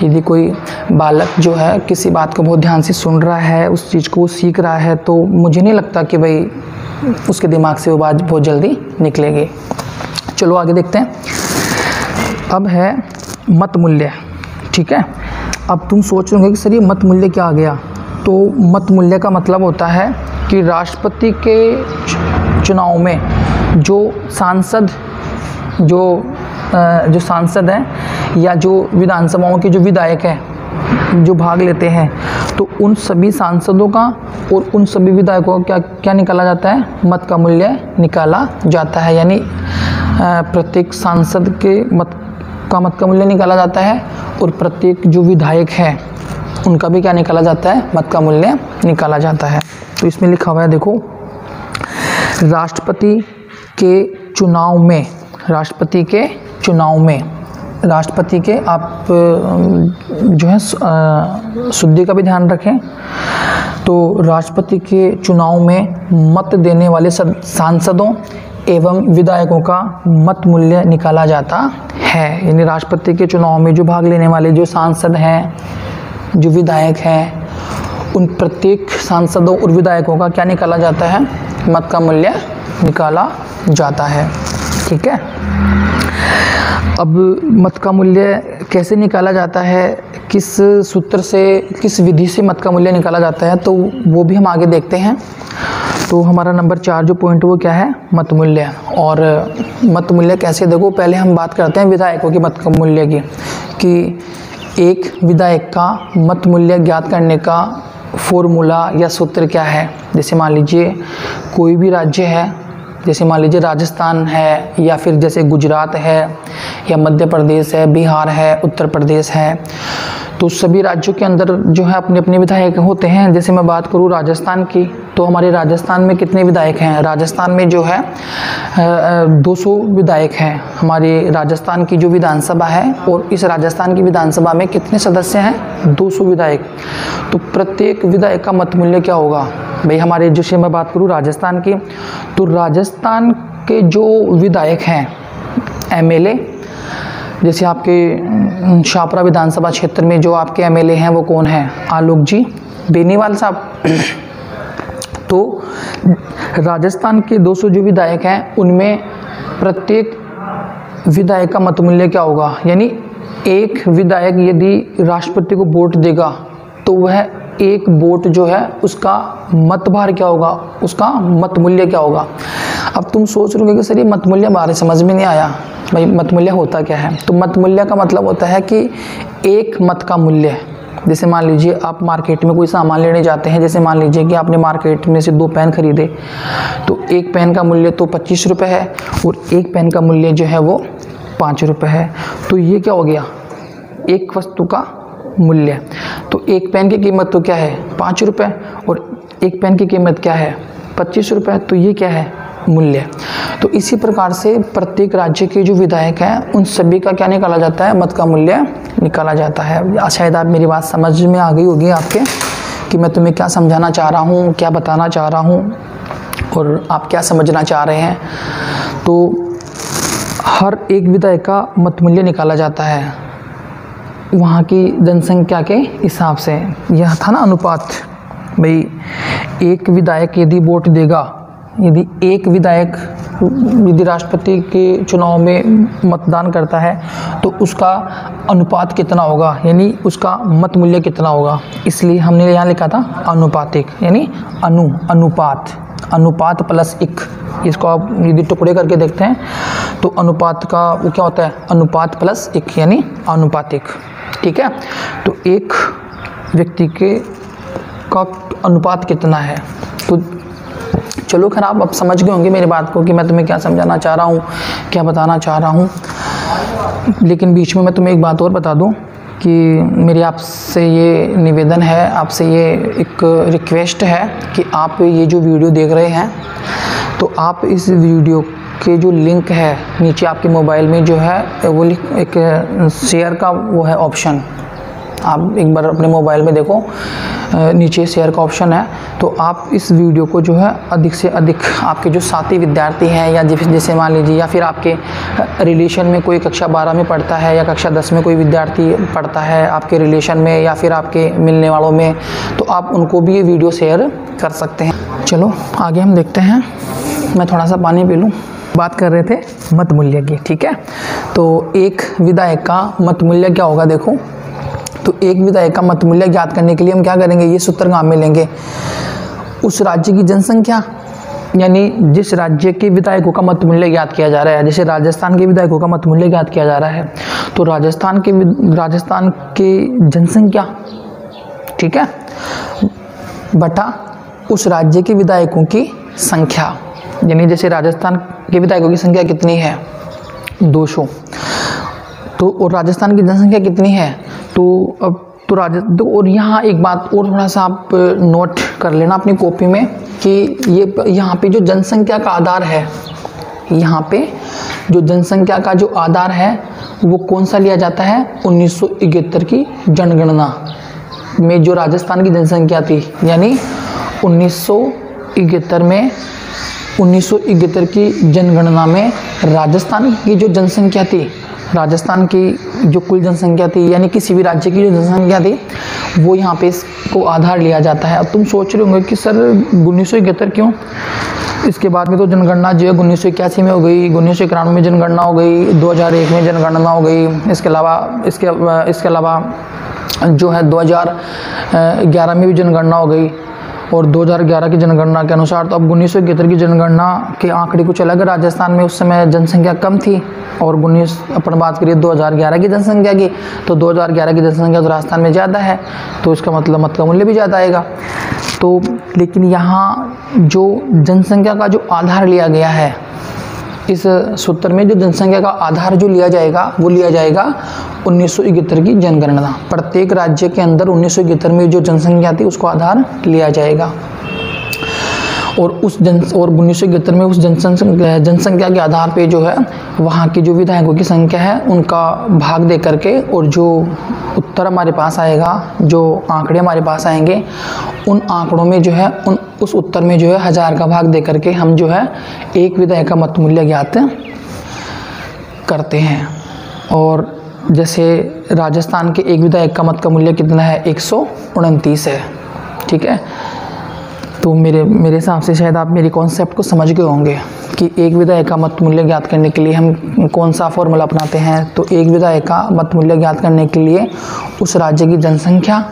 यदि कोई बालक जो है किसी बात को बहुत ध्यान से सुन रहा है, उस चीज़ को वो सीख रहा है, तो मुझे नहीं लगता कि भाई उसके दिमाग से वो बात बहुत जल्दी निकलेगी। चलो आगे देखते हैं। अब है मत मूल्य, ठीक है। अब तुम सोच रहे होंगे कि सर ये मत मूल्य क्या आ गया। तो मत मूल्य का मतलब होता है कि राष्ट्रपति के चुनाव में जो सांसद हैं या जो विधानसभाओं के जो विधायक हैं जो भाग लेते हैं, तो उन सभी सांसदों का और उन सभी विधायकों का क्या निकाला जाता है? मत का मूल्य निकाला जाता है। यानी प्रत्येक सांसद के मत का मूल्य निकाला जाता है और प्रत्येक जो विधायक है उनका भी क्या निकाला जाता है? मत का मूल्य निकाला जाता है। तो इसमें लिखा हुआ है, देखो, राष्ट्रपति के चुनाव में राष्ट्रपति के आप जो है शुद्धि का भी ध्यान रखें। तो राष्ट्रपति के चुनाव में मत देने वाले सांसदों एवं विधायकों का मत मूल्य निकाला जाता है। यानी राष्ट्रपति के चुनाव में जो भाग लेने वाले जो सांसद हैं, जो विधायक हैं, उन प्रत्येक सांसदों और विधायकों का क्या निकाला जाता है? मत का मूल्य निकाला जाता है, ठीक है। अब मत का मूल्य कैसे निकाला जाता है, किस सूत्र से, किस विधि से मत का मूल्य निकाला जाता है, तो वो भी हम आगे देखते हैं। तो हमारा नंबर 4 जो पॉइंट वो क्या है? मत मूल्य। और मत मूल्य कैसे, देखो पहले हम बात करते हैं विधायकों की मत मूल्य की, कि एक विधायक का मत मूल्य ज्ञात करने का फॉर्मूला या सूत्र क्या है। जैसे मान लीजिए कोई भी राज्य है, जैसे मान लीजिए राजस्थान है, या फिर जैसे गुजरात है, या मध्य प्रदेश है, बिहार है, उत्तर प्रदेश है, तो सभी राज्यों के अंदर जो है अपने अपने विधायक होते हैं। जैसे मैं बात करूँ राजस्थान की, तो हमारे राजस्थान में कितने विधायक हैं? राजस्थान में जो है 200 विधायक हैं हमारी राजस्थान की जो विधानसभा है। और इस राजस्थान की विधानसभा में कितने सदस्य हैं? 200 विधायक। तो प्रत्येक विधायक का मत मूल्य क्या होगा भाई? हमारे जैसे मैं बात करूँ राजस्थान की, तो राजस्थान के जो विधायक हैं एमएलए, जैसे आपके शाहपुरा विधानसभा क्षेत्र में जो आपके एमएलए हैं वो कौन है? आलोक जी बेनीवाल साहब। तो राजस्थान के 200 जो विधायक हैं उनमें प्रत्येक विधायक का मत मूल्य क्या होगा? यानी एक विधायक यदि राष्ट्रपति को वोट देगा तो वह एक वोट जो है उसका मत भार क्या होगा? उसका मत मूल्य क्या होगा? अब तुम सोच रहे हो कि सर ये मत मूल्य हमारे समझ में नहीं आया भाई, मत मूल्य होता क्या है? तो मत मूल्य का मतलब होता है कि एक मत का मूल्य, जैसे मान लीजिए आप मार्केट में कोई सामान लेने जाते हैं, जैसे मान लीजिए कि आपने मार्केट में से 2 पेन खरीदे, तो एक पेन का मूल्य तो 25 रुपये है और एक पेन का मूल्य जो है वो 5 रुपये है। तो ये क्या हो गया, एक वस्तु का मूल्य। तो एक पेन की कीमत तो क्या है 5 रुपये और एक पेन की कीमत क्या है 25 रुपये। तो ये क्या है, मूल्य। तो इसी प्रकार से प्रत्येक राज्य के जो विधायक हैं उन सभी का क्या निकाला जाता है, मत का मूल्य निकाला जाता है। शायद आप मेरी बात समझ में आ गई होगी आपके कि मैं तुम्हें क्या समझाना चाह रहा हूँ, क्या बताना चाह रहा हूँ और आप क्या समझना चाह रहे हैं। तो हर एक विधायक का मत मूल्य निकाला जाता है वहाँ की जनसंख्या के हिसाब से। यह था ना अनुपात, भाई एक विधायक यदि वोट देगा, यदि एक विधायक यदि राष्ट्रपति के चुनाव में मतदान करता है तो उसका अनुपात कितना होगा, यानी उसका मत मूल्य कितना होगा। इसलिए हमने यहाँ लिखा था अनुपातिक, यानी अनुपात प्लस 1। इसको आप यदि टुकड़े करके देखते हैं तो अनुपात का वो क्या होता है, अनुपात प्लस 1 यानी अनुपातिक। ठीक है, तो एक व्यक्ति के का अनुपात कितना है। तो चलो खैर आप अब समझ गए होंगे मेरी बात को कि मैं तुम्हें क्या समझाना चाह रहा हूँ, क्या बताना चाह रहा हूँ। लेकिन बीच में मैं तुम्हें एक बात और बता दूँ कि मेरी आपसे ये निवेदन है, आपसे ये एक रिक्वेस्ट है कि आप ये जो वीडियो देख रहे हैं तो आप इस वीडियो के जो लिंक है नीचे आपके मोबाइल में जो है वो एक शेयर का वो है ऑप्शन, आप एक बार अपने मोबाइल में देखो, नीचे शेयर का ऑप्शन है। तो आप इस वीडियो को जो है अधिक से अधिक आपके जो साथी विद्यार्थी हैं या जैसे मान लीजिए या फिर आपके रिलेशन में कोई कक्षा 12 में पढ़ता है या कक्षा 10 में कोई विद्यार्थी पढ़ता है आपके रिलेशन में या फिर आपके मिलने वालों में, तो आप उनको भी ये वीडियो शेयर कर सकते हैं। चलो आगे हम देखते हैं, मैं थोड़ा सा पानी पी लूँ। बात कर रहे थे मत मूल्य की, ठीक है। तो एक विधायक का मत मूल्य क्या होगा, देखो। तो एक विधायक का मत मूल्य ज्ञात करने के लिए हम क्या करेंगे, ये सूत्र काम में लेंगे। उस राज्य की जनसंख्या, यानी जिस राज्य के विधायकों का मत मूल्य ज्ञात किया जा रहा है, जैसे राजस्थान के विधायकों का मत मूल्य ज्ञात किया जा रहा है, तो राजस्थान की जनसंख्या, ठीक है, बटा उस राज्य के विधायकों की संख्या। यानी जैसे राजस्थान के विधायकों की संख्या कितनी है, 200, तो और राजस्थान की जनसंख्या कितनी है, तो अब तो और यहाँ एक बात और थोड़ा सा आप नोट कर लेना अपनी कॉपी में कि ये यहाँ पे जो जनसंख्या का आधार है, यहाँ पे जो जनसंख्या का जो आधार है वो कौन सा लिया जाता है, 1971 की जनगणना में जो राजस्थान की जनसंख्या थी, यानी 1971 की जनगणना में राजस्थान की जो जनसंख्या थी, राजस्थान की जो कुल जनसंख्या थी, यानी किसी भी राज्य की जो जनसंख्या थी, वो यहाँ पे इसको आधार लिया जाता है। अब तुम सोच रहे होंगे कि सर 1971 क्यों, इसके बाद में तो जनगणना जो है 1981 में हो गई, 1991 में जनगणना हो गई, 2001 में जनगणना हो गई, इसके अलावा जो है 2011 में भी जनगणना हो गई, और 2011 की जनगणना के अनुसार तो अब 1971 की जनगणना के आंकड़े कुछ अलग है। राजस्थान में उस समय जनसंख्या कम थी, और अपन बात करिए 2011 की जनसंख्या की, तो 2011 की जनसंख्या तो राजस्थान में ज़्यादा है, तो इसका मतलब मत का मूल्य भी ज़्यादा आएगा। तो लेकिन यहाँ जो जनसंख्या का जो आधार लिया गया है, इस सूत्र में जो जनसंख्या का आधार जो लिया जाएगा वो लिया जाएगा 1971 की जनगणना। प्रत्येक राज्य के अंदर 1971 में जो जनसंख्या थी उसको आधार लिया जाएगा, और 1971 में उस जनसंख्या के आधार पे जो है वहाँ की जो विधायकों की संख्या है उनका भाग दे करके, और जो उत्तर हमारे पास आएगा, जो आंकड़े हमारे पास आएंगे, उन आंकड़ों में जो है उस उत्तर में जो है 1000 का भाग दे करके हम जो है एक विधायक का मत मूल्य ज्ञात करते हैं। और जैसे राजस्थान के एक विधायक का मत का मूल्य कितना है, 129 है, ठीक है। तो मेरे हिसाब से शायद आप मेरी कॉन्सेप्ट को समझ गए होंगे कि एक विधायक का मत मूल्य ज्ञात करने के लिए हम कौन सा फॉर्मूला अपनाते हैं। तो एक विधायक का मत मूल्य ज्ञात करने के लिए उस राज्य की जनसंख्या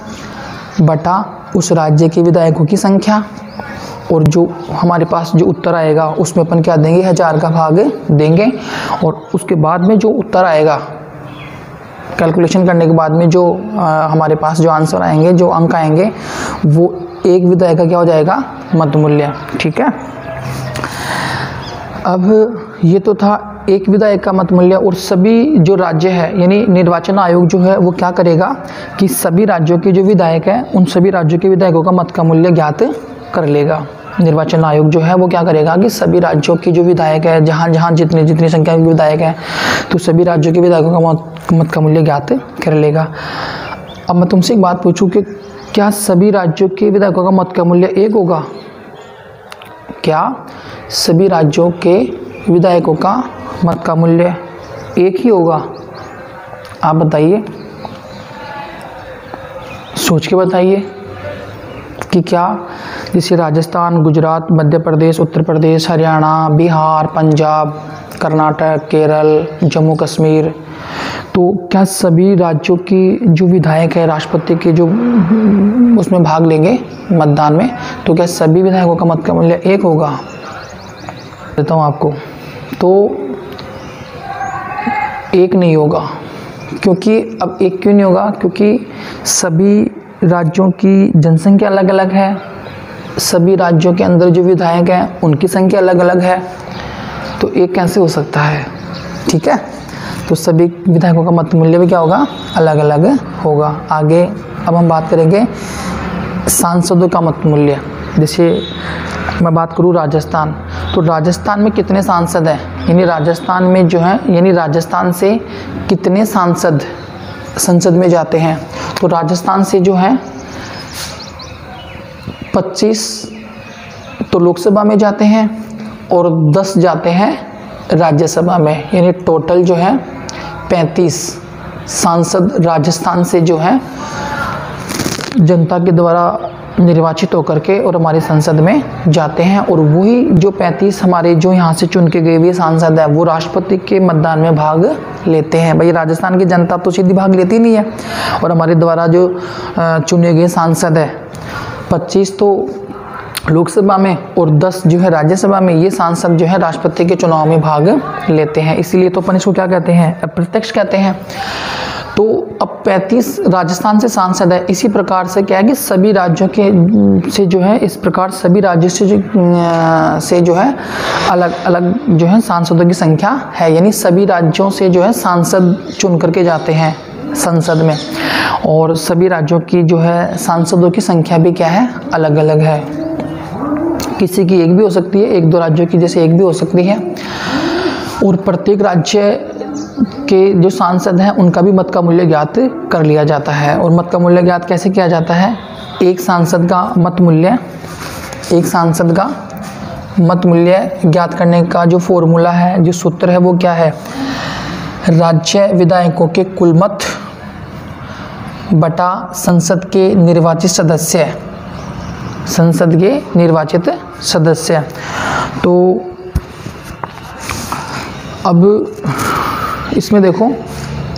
बटा उस राज्य के विधायकों की संख्या, और जो हमारे पास जो उत्तर आएगा उसमें अपन क्या देंगे, 1000 का भाग देंगे, और उसके बाद में जो उत्तर आएगा कैलकुलेशन करने के बाद में जो हमारे पास जो आंसर आएंगे, जो अंक आएंगे, वो एक विधायक का क्या हो जाएगा, मत मूल्य। ठीक है, अब ये तो था एक विधायक का मत मूल्य। और सभी जो राज्य है यानी निर्वाचन आयोग जो है वो क्या करेगा कि सभी राज्यों के जो विधायक हैं उन सभी राज्यों के विधायकों का मत का मूल्य ज्ञात कर लेगा। निर्वाचन आयोग जो है वो क्या करेगा कि सभी राज्यों की जो विधायक है, जहाँ जहाँ जितनी संख्या के विधायक हैं, तो सभी राज्यों के विधायकों का मत का मूल्य ज्ञात कर लेगा। अब मैं तुमसे एक बात पूछूं कि क्या सभी राज्यों के विधायकों का मत का मूल्य एक होगा? क्या सभी राज्यों के विधायकों का मत का मूल्य एक ही होगा? आप बताइए, सोच के बताइए कि क्या जैसे राजस्थान, गुजरात, मध्य प्रदेश, उत्तर प्रदेश, हरियाणा, बिहार, पंजाब, कर्नाटक, केरल, जम्मू कश्मीर, तो क्या सभी राज्यों की जो विधायक है राष्ट्रपति के जो उसमें भाग लेंगे मतदान में, तो क्या सभी विधायकों का मत का मूल्य एक होगा? देता हूँ आपको, तो एक नहीं होगा। क्योंकि अब एक क्यों नहीं होगा? क्योंकि सभी राज्यों की जनसंख्या अलग अलग है, सभी राज्यों के अंदर जो विधायक हैं उनकी संख्या अलग अलग है, तो एक कैसे हो सकता है? ठीक है, तो सभी विधायकों का मत मूल्य भी क्या होगा, अलग अलग होगा। आगे अब हम बात करेंगे सांसदों का मत मूल्य। जैसे मैं बात करूँ राजस्थान, तो राजस्थान में कितने सांसद हैं, यानी राजस्थान में जो है, यानी राजस्थान से कितने सांसद संसद में जाते हैं, तो राजस्थान से जो है 25 तो लोकसभा में जाते हैं और 10 जाते हैं राज्यसभा में, यानी टोटल जो है 35 सांसद राजस्थान से जो है जनता के द्वारा निर्वाचित होकर के और हमारी संसद में जाते हैं। और वही जो 35 हमारे जो यहाँ से चुन के गए हुए सांसद है वो राष्ट्रपति के मतदान में भाग लेते हैं। भाई राजस्थान की जनता तो सीधी भाग लेती नहीं है, और हमारे द्वारा जो चुने गए सांसद है 25 तो लोकसभा में और 10 जो है राज्यसभा में, ये सांसद जो है राष्ट्रपति के चुनाव में भाग लेते हैं। इसीलिए तो अपन इसको क्या कहते हैं, अप्रत्यक्ष कहते हैं। तो अब 35 राजस्थान से सांसद है। इसी प्रकार से क्या है कि सभी राज्यों के से जो है, इस प्रकार सभी राज्यों से जो है अलग अलग जो है सांसदों की संख्या है, यानी सभी राज्यों से जो है सांसद चुन करके जाते हैं संसद में, और सभी राज्यों की जो है सांसदों की संख्या भी क्या है, अलग अलग है। किसी की एक भी हो सकती है, एक दो राज्यों की जैसे एक भी हो सकती है, और प्रत्येक राज्य के जो सांसद हैं उनका भी मत का मूल्य ज्ञात कर लिया जाता है। और मत का मूल्य ज्ञात कैसे किया जाता है? एक सांसद का मत मूल्य, एक सांसद का मत मूल्य ज्ञात करने का जो फॉर्मूला है, जो सूत्र है, वो क्या है, राज्य विधायकों के कुल मत बटा संसद के निर्वाचित सदस्य, संसद के निर्वाचित सदस्य। तो अब इसमें देखो,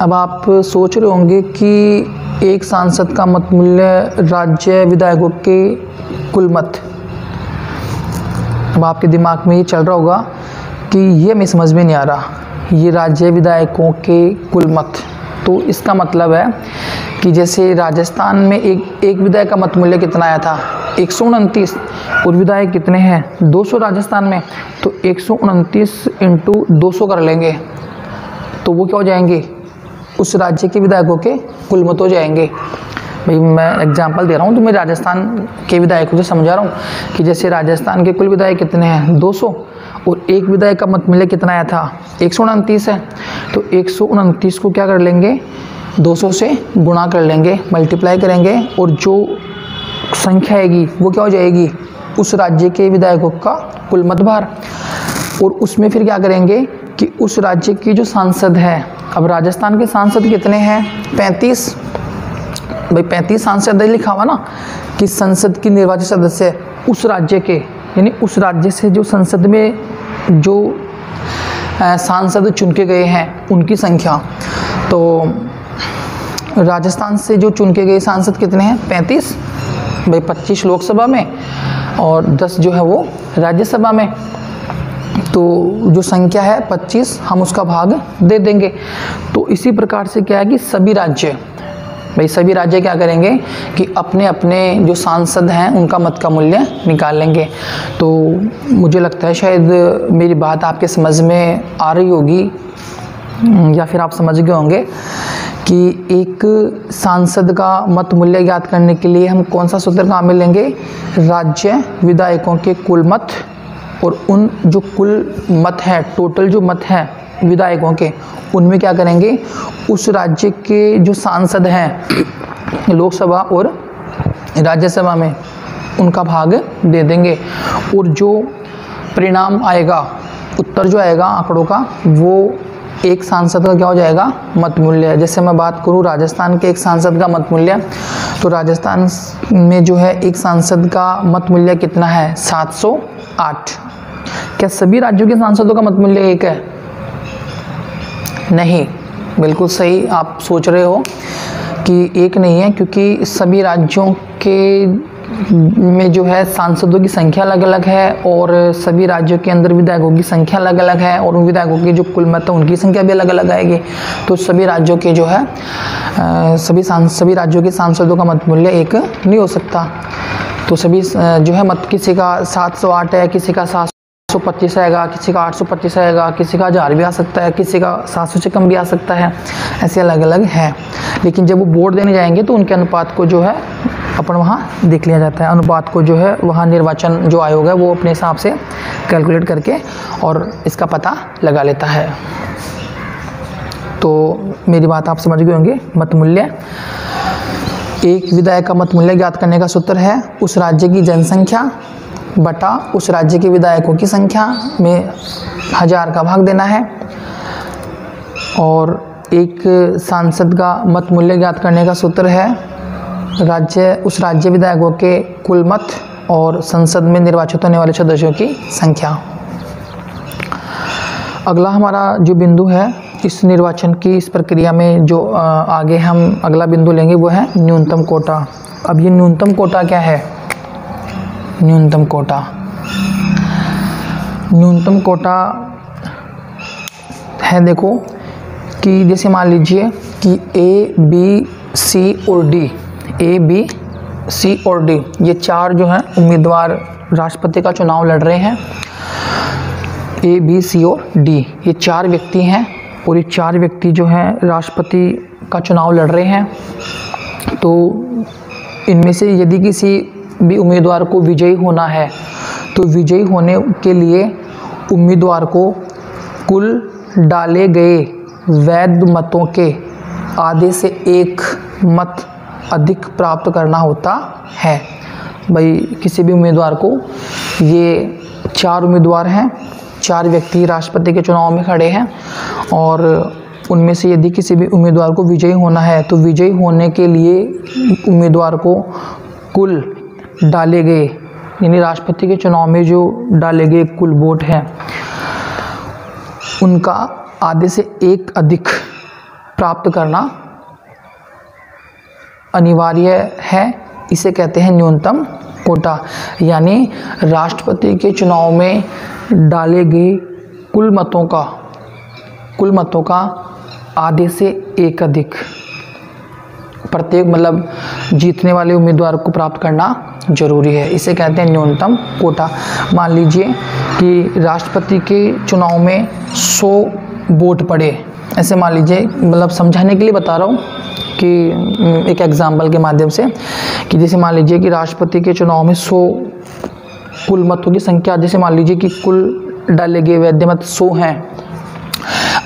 अब आप सोच रहे होंगे कि एक सांसद का मत मूल्य राज्य विधायकों के कुल मत, अब आपके दिमाग में ये चल रहा होगा कि ये हमें समझ में नहीं आ रहा, ये राज्य विधायकों के कुल मत। तो इसका मतलब है कि जैसे राजस्थान में एक विधायक का मत मूल्य कितना आया था, 129, और विधायक कितने हैं, 200 राजस्थान में, तो 129 इंटू 200 कर लेंगे, तो वो क्या हो जाएंगे, उस राज्य के विधायकों के कुल मत हो जाएंगे। भाई मैं एग्जांपल दे रहा हूँ, तो मैं राजस्थान के विधायकों से समझा रहा हूँ कि जैसे राजस्थान के कुल विधायक कितने हैं, 200, और एक विधायक का मत मूल्य कितना आया था, 129 है, तो 129 को क्या कर लेंगे, 200 से गुणा कर लेंगे, मल्टीप्लाई करेंगे, और जो संख्या आएगी वो क्या हो जाएगी, उस राज्य के विधायकों का कुल मत भार। और उसमें फिर क्या करेंगे कि उस राज्य की जो सांसद है, अब राजस्थान के सांसद कितने हैं, 35, भाई 35 सांसद लिखा हुआ ना कि संसद की निर्वाचित सदस्य उस राज्य के, यानी उस राज्य से जो संसद में जो सांसद चुन के गए हैं उनकी संख्या। तो राजस्थान से जो चुन के गए सांसद कितने हैं, 35, भाई 25 लोकसभा में और 10 जो है वो राज्यसभा में। तो जो संख्या है 25 हम उसका भाग दे देंगे। तो इसी प्रकार से क्या है कि सभी राज्य क्या करेंगे कि अपने अपने जो सांसद हैं उनका मत का मूल्य निकाल लेंगे। तो मुझे लगता है शायद मेरी बात आपके समझ में आ रही होगी या फिर आप समझ गए होंगे कि एक सांसद का मत मूल्य ज्ञात करने के लिए हम कौन सा सूत्र काम में लेंगे, राज्य विधायकों के कुल मत और उन जो कुल मत है, टोटल जो मत है विधायकों के, उनमें क्या करेंगे, उस राज्य के जो सांसद हैं लोकसभा और राज्यसभा में उनका भाग दे देंगे और जो परिणाम आएगा, उत्तर जो आएगा आंकड़ों का, वो एक सांसद का क्या हो जाएगा, मत मूल्य। जैसे मैं बात करूं राजस्थान के एक सांसद का मत मूल्य, तो राजस्थान में जो है एक सांसद का मत मूल्य कितना है, 708। क्या सभी राज्यों के सांसदों का मत मूल्य एक है? नहीं, बिल्कुल सही आप सोच रहे हो कि एक नहीं है, क्योंकि सभी राज्यों के में जो है सांसदों की संख्या अलग अलग है और सभी राज्यों के अंदर विधायकों की संख्या अलग अलग है और उन विधायकों के जो कुल मत है उनकी संख्या भी अलग अलग आएगी। तो सभी राज्यों के जो है सभी राज्यों के सांसदों का मत मूल्य एक नहीं हो सकता। तो सभी जो है मत, किसी का 708 है, किसी का 725 आएगा, किसी का 825 आएगा, किसी का 1000 भी आ सकता है, किसी का 700 से कम भी आ सकता है, ऐसे अलग अलग है। लेकिन जब वो वोट देने जाएंगे तो उनके अनुपात को जो है अपन वहाँ देख लिया जाता है। अनुपात को जो है वहाँ निर्वाचन जो आयोग है वो अपने हिसाब से कैलकुलेट करके और इसका पता लगा लेता है। तो मेरी बात आप समझ गए होंगे। मत मूल्य, एक विधायक का मत मूल्य ज्ञात करने का सूत्र है उस राज्य की जनसंख्या बटा उस राज्य के विधायकों की संख्या में 1000 का भाग देना है। और एक सांसद का मत मूल्य ज्ञात करने का सूत्र है उस राज्य विधायकों के कुल मत और संसद में निर्वाचित होने वाले सदस्यों की संख्या। अगला हमारा जो बिंदु है इस निर्वाचन की इस प्रक्रिया में जो आगे हम अगला बिंदु लेंगे वो है न्यूनतम कोटा। अब ये न्यूनतम कोटा क्या है? न्यूनतम कोटा है, देखो कि जैसे मान लीजिए कि A, B, C और D ये चार जो हैं उम्मीदवार राष्ट्रपति का चुनाव लड़ रहे हैं। A, B, C और D ये चार व्यक्ति हैं और ये चार व्यक्ति जो हैं राष्ट्रपति का चुनाव लड़ रहे हैं। तो इनमें से यदि किसी भी उम्मीदवार को विजयी होना है तो विजयी होने के लिए उम्मीदवार को कुल डाले गए वैध मतों के आधे से एक मत अधिक प्राप्त करना होता है। भाई किसी भी उम्मीदवार को, ये चार उम्मीदवार हैं, चार व्यक्ति राष्ट्रपति के चुनाव में खड़े हैं और उनमें से यदि किसी भी उम्मीदवार को विजयी होना है तो विजयी होने के लिए उम्मीदवार को कुल डाले गए, यानी राष्ट्रपति के चुनाव में जो डाले गए कुल वोट हैं उनका आधे से एक अधिक प्राप्त करना अनिवार्य है। इसे कहते हैं न्यूनतम कोटा। यानी राष्ट्रपति के चुनाव में डाले गए कुल मतों का आधे से एक अधिक प्रत्येक मतलब जीतने वाले उम्मीदवार को प्राप्त करना जरूरी है। इसे कहते हैं न्यूनतम कोटा। मान लीजिए कि राष्ट्रपति के चुनाव में 100 वोट पड़े, ऐसे मान लीजिए, मतलब समझाने के लिए बता रहा हूँ कि एक एग्जाम्पल के माध्यम से, कि जैसे मान लीजिए कि राष्ट्रपति के चुनाव में 100 कुल मतों की संख्या, जैसे मान लीजिए कि कुल डाले गए वैध मत 100 हैं।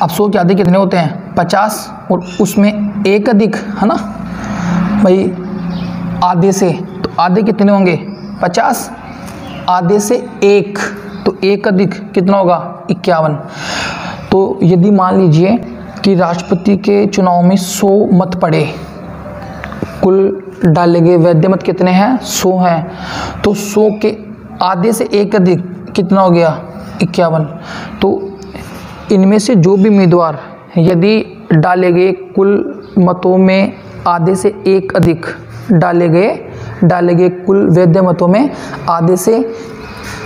अब 100 के आधे कितने होते हैं? 50, और उसमें एक अधिक है ना भाई, आधे से, तो आधे कितने होंगे? 50, आधे से एक, तो एक अधिक कितना होगा? 51। तो यदि मान लीजिए कि राष्ट्रपति के चुनाव में 100 मत पड़े, कुल डाले गए वैध मत कितने हैं? 100 हैं, तो 100 के आधे से एक अधिक कितना हो गया? 51। तो इनमें से जो भी उम्मीदवार यदि डाले गए कुल मतों में आधे से एक अधिक डाले गए कुल वैध मतों में आधे से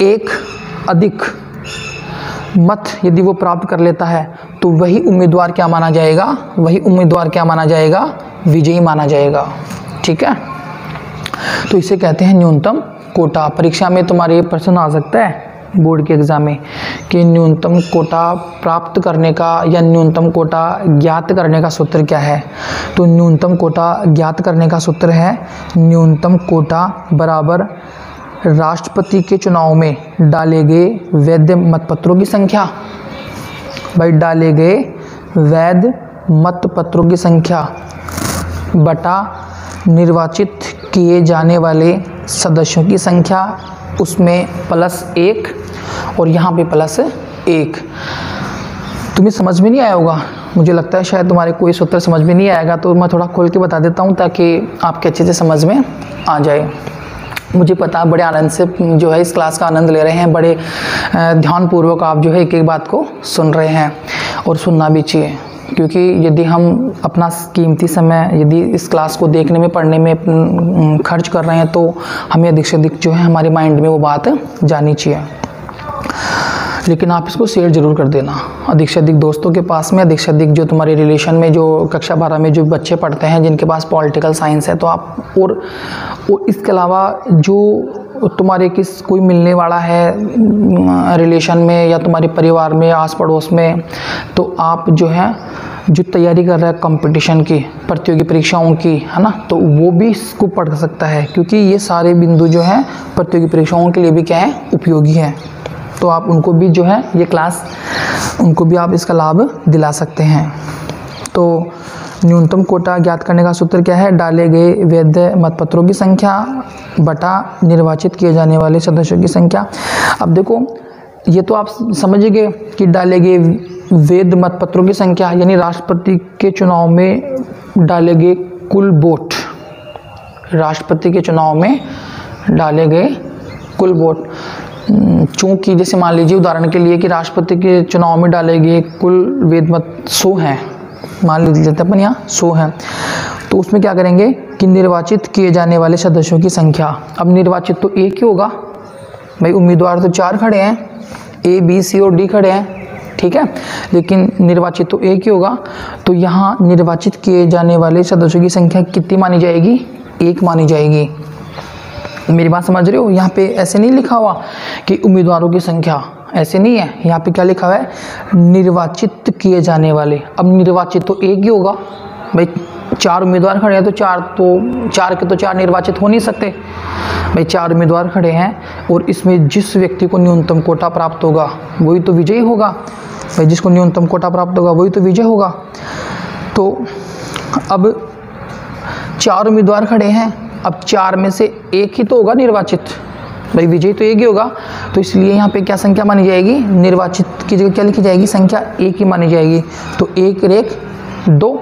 एक अधिक मत यदि वो प्राप्त कर लेता है तो वही उम्मीदवार क्या माना जाएगा, वही उम्मीदवार क्या माना जाएगा, विजयी माना जाएगा। ठीक है, तो इसे कहते हैं न्यूनतम कोटा। परीक्षा में तुम्हारे प्रश्न आ सकता है बोर्ड के एग्जाम में कि न्यूनतम कोटा प्राप्त करने का या न्यूनतम कोटा ज्ञात करने का सूत्र क्या है। तो न्यूनतम कोटा ज्ञात करने का सूत्र है न्यूनतम कोटा बराबर राष्ट्रपति के चुनाव में डाले गए वैध मतपत्रों की संख्या। भाई डाले गए वैध मतपत्रों की संख्या बटा निर्वाचित किए जाने वाले सदस्यों की संख्या, उसमें +1 और यहाँ पे +1। तुम्हें समझ में नहीं आया होगा, मुझे लगता है शायद तुम्हारे कोई सूत्र समझ में नहीं आएगा, तो मैं थोड़ा खोल के बता देता हूँ ताकि आपके अच्छे से समझ में आ जाए। मुझे पता बड़े आनंद से जो है इस क्लास का आनंद ले रहे हैं, बड़े ध्यानपूर्वक आप जो है एक एक बात को सुन रहे हैं और सुनना भी चाहिए, क्योंकि यदि हम अपना कीमती समय यदि इस क्लास को देखने में पढ़ने में खर्च कर रहे हैं तो हमें अधिक से अधिक जो है हमारे माइंड में वो बात जानी चाहिए। लेकिन आप इसको शेयर जरूर कर देना अधिक से अधिक दोस्तों के पास में, अधिक से अधिक जो तुम्हारे रिलेशन में जो कक्षा 12 में जो बच्चे पढ़ते हैं जिनके पास पॉलिटिकल साइंस है, तो आप और इसके अलावा जो तुम्हारे कोई मिलने वाला है रिलेशन में या तुम्हारे परिवार में आस पड़ोस में, तो आप जो है जो तैयारी कर रहा है कंपटीशन की, प्रतियोगी परीक्षाओं की, है ना, तो वो भी इसको पढ़ सकता है, क्योंकि ये सारे बिंदु जो हैं प्रतियोगी परीक्षाओं के लिए भी क्या है, उपयोगी है। तो आप उनको भी जो है ये क्लास, उनको भी आप इसका लाभ दिला सकते हैं। तो न्यूनतम कोटा ज्ञात करने का सूत्र क्या है, डाले गए वैध मतपत्रों की संख्या बटा निर्वाचित किए जाने वाले सदस्यों की संख्या। अब देखो ये तो आप समझ गए कि डाले गए वैध मतपत्रों की संख्या यानी राष्ट्रपति के चुनाव में डाले गए कुल वोट, राष्ट्रपति के चुनाव में डाले गए कुल वोट। चूंकि जैसे मान लीजिए उदाहरण के लिए कि राष्ट्रपति के चुनाव में डाले गए कुल वैध मत 100 हैं, मान लीजिए अपन यहाँ 100 हैं, तो उसमें क्या करेंगे कि निर्वाचित किए जाने वाले सदस्यों की संख्या। अब निर्वाचित तो एक ही होगा भाई, उम्मीदवार तो 4 खड़े हैं, A, B, C और D खड़े हैं, ठीक है, लेकिन निर्वाचित तो एक ही होगा। तो यहाँ निर्वाचित किए जाने वाले सदस्यों की संख्या कितनी मानी जाएगी, 1 मानी जाएगी। मेरी बात समझ रहे हो, यहाँ पे ऐसे नहीं लिखा हुआ कि उम्मीदवारों की संख्या, ऐसे नहीं है, यहाँ पे क्या लिखा हुआ है, निर्वाचित किए जाने वाले। अब निर्वाचित तो एक ही होगा भाई, 4 उम्मीदवार खड़े हैं तो 4 के तो 4 निर्वाचित हो नहीं सकते भाई, 4 उम्मीदवार खड़े हैं और इसमें जिस व्यक्ति को न्यूनतम कोटा प्राप्त होगा वही तो विजयी होगा भाई, जिसको न्यूनतम कोटा प्राप्त होगा वही तो विजय होगा। तो अब 4 उम्मीदवार खड़े हैं, अब 4 में से एक ही तो होगा निर्वाचित भाई, विजयी तो एक ही होगा, तो इसलिए यहाँ पे क्या संख्या मानी जाएगी, निर्वाचित की जगह क्या लिखी जाएगी, संख्या 1 ही मानी जाएगी। तो 1 रेख 2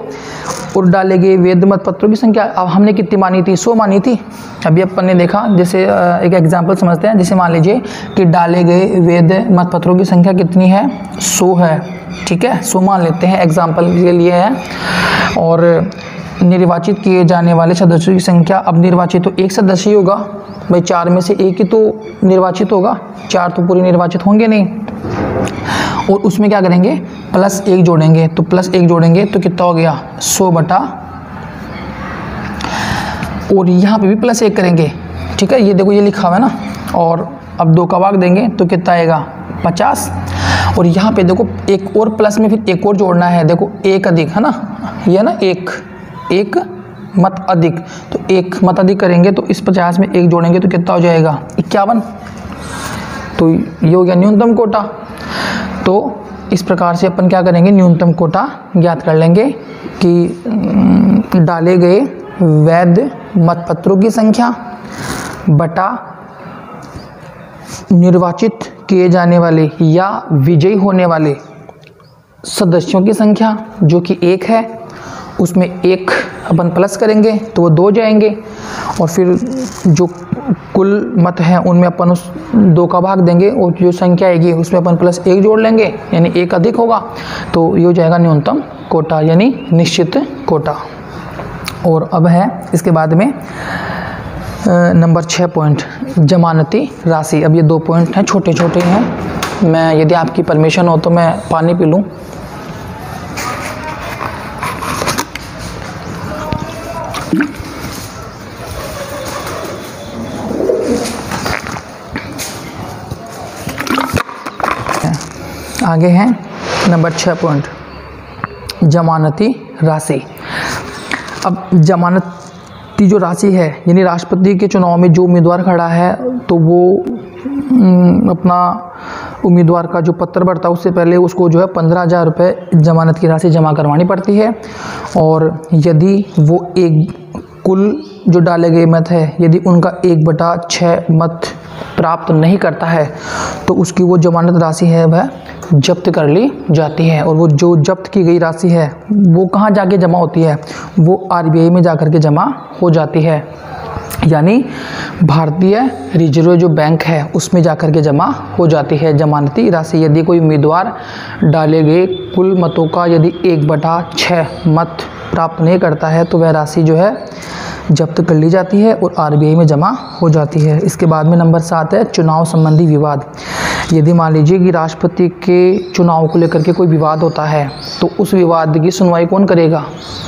और डाले गए वैध मतपत्रों की संख्या अब हमने कितनी मानी थी, 100 मानी थी। अभी अपन ने देखा, जैसे एक एग्जाम्पल समझते हैं, जैसे मान लीजिए कि डाले गए वैध मतपत्रों की संख्या कितनी है, 100 है, ठीक है, 100 मान लेते हैं एग्जाम्पल के लिए है। और निर्वाचित किए जाने वाले सदस्यों की संख्या, अब निर्वाचित तो एक सदस्य ही होगा भाई, 4 में से एक ही तो निर्वाचित होगा, 4 तो पूरे निर्वाचित होंगे नहीं। और उसमें क्या करेंगे, +1 जोड़ेंगे, तो +1 जोड़ेंगे तो कितना हो गया, 100 बटा, और यहाँ पे भी +1 करेंगे, ठीक है, ये देखो ये लिखा हुआ है ना, और अब 2 का भाग देंगे तो कितना आएगा, 50। और यहाँ पे देखो एक और प्लस में फिर एक और जोड़ना है, देखो 1 अधिक है ना, ये ना एक मत अधिक, तो 1 मत अधिक करेंगे तो इस 50 में 1 जोड़ेंगे तो कितना हो जाएगा, 51। तो ये हो गया न्यूनतम कोटा। तो इस प्रकार से अपन क्या करेंगे, न्यूनतम कोटा ज्ञात कर लेंगे कि डाले गए वैध मतपत्रों की संख्या बटा निर्वाचित किए जाने वाले या विजयी होने वाले सदस्यों की संख्या जो कि 1 है, उसमें 1 अपन प्लस करेंगे तो वो 2 जाएंगे, और फिर जो कुल मत हैं उनमें अपन उस 2 का भाग देंगे और जो संख्या आएगी उसमें अपन +1 जोड़ लेंगे, यानी 1 अधिक होगा, तो ये हो जाएगा न्यूनतम कोटा यानी निश्चित कोटा। और अब है इसके बाद में नंबर 6 पॉइंट, जमानती राशि। अब ये 2 पॉइंट हैं, छोटे छोटे हैं, मैं यदि आपकी परमिशन हो तो मैं पानी पी लूँ। आगे हैं नंबर 6 पॉइंट, जमानती राशि। अब जमानती जो राशि है, यानी राष्ट्रपति के चुनाव में जो उम्मीदवार खड़ा है तो वो अपना उम्मीदवार का जो पत्र भरता है उससे पहले उसको जो है 15,000 रुपये जमानत की राशि जमा करवानी पड़ती है। और यदि वो कुल जो डाले गए मत है, यदि उनका 1/6 मत प्राप्त नहीं करता है तो उसकी वो जमानत राशि है वह जब्त कर ली जाती है। और वो जो जब्त की गई राशि है वो कहाँ जाके जमा होती है, वो RBI में जाकर के जमा हो जाती है, यानी भारतीय रिजर्व जो बैंक है उसमें जाकर के जमा हो जाती है जमानती राशि। यदि कोई उम्मीदवार डाले गए कुल मतों का यदि 1/6 मत प्राप्त नहीं करता है तो वह राशि जो है जब्त कर ली जाती है और RBI में जमा हो जाती है। इसके बाद में नंबर 7 है, चुनाव संबंधी विवाद। यदि मान लीजिए कि राष्ट्रपति के चुनाव को लेकर के कोई विवाद होता है तो उस विवाद की सुनवाई कौन करेगा?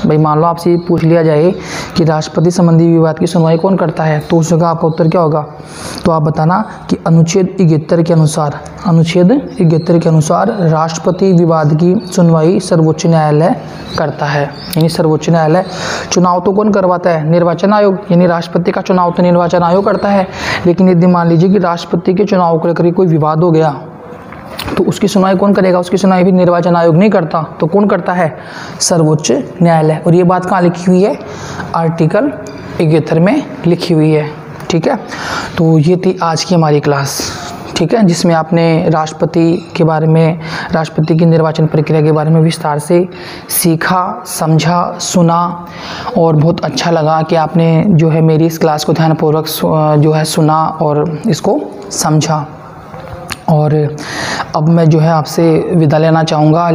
भाई मान लो आपसे पूछ लिया जाए कि राष्ट्रपति संबंधी विवाद की सुनवाई कौन करता है, तो उस जगह आपका उत्तर क्या होगा? तो आप बताना कि अनुच्छेद 71 के अनुसार राष्ट्रपति विवाद की सुनवाई सर्वोच्च न्यायालय करता है। यानी सर्वोच्च न्यायालय, चुनाव तो कौन करवाता है? निर्वाचन आयोग, यानी राष्ट्रपति का चुनाव तो निर्वाचन आयोग करता है। लेकिन यदि मान लीजिए कि राष्ट्रपति के चुनाव को लेकर कोई विवाद हो गया तो उसकी सुनवाई कौन करेगा? उसकी सुनवाई भी निर्वाचन आयोग नहीं करता, तो कौन करता है? सर्वोच्च न्यायालय। और ये बात कहाँ लिखी हुई है? आर्टिकल 71 में लिखी हुई है। ठीक है, तो ये थी आज की हमारी क्लास, ठीक है, जिसमें आपने राष्ट्रपति के बारे में, राष्ट्रपति की निर्वाचन प्रक्रिया के बारे में विस्तार से सीखा, समझा, सुना और बहुत अच्छा लगा कि आपने जो है मेरी इस क्लास को ध्यानपूर्वक जो है सुना और इसको समझा। और अब मैं जो है आपसे विदा लेना चाहूँगा।